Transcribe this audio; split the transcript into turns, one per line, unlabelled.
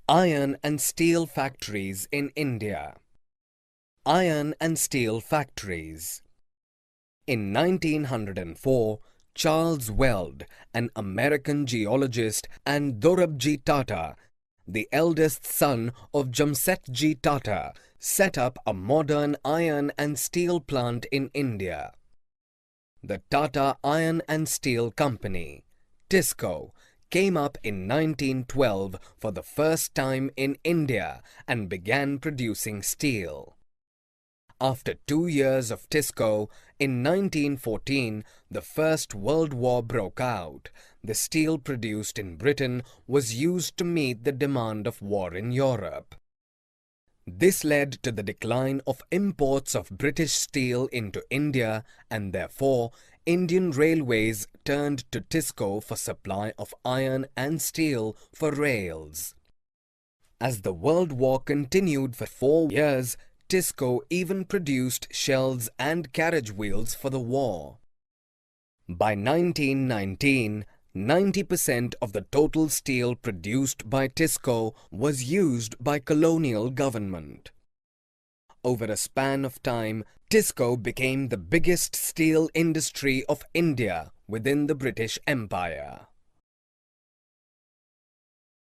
Iron and steel factories in India. Iron and steel factories. In 1904, Charles Weld, an American geologist, and Dorabji Tata, the eldest son of Jamsetji Tata, set up a modern iron and steel plant in India. The Tata Iron and Steel Company, TISCO, came up in 1912 for the first time in India and began producing steel. After 2 years of TISCO, in 1914, the First World War broke out. The steel produced in Britain was used to meet the demand of war in Europe. This led to the decline of imports of British steel into India, and therefore Indian Railways turned to TISCO for supply of iron and steel for rails. As the World War continued for 4 years, TISCO even produced shells and carriage wheels for the war. By 1919, 90% of the total steel produced by TISCO was used by colonial government. Over a span of time, TISCO became the biggest steel industry of India within the British Empire.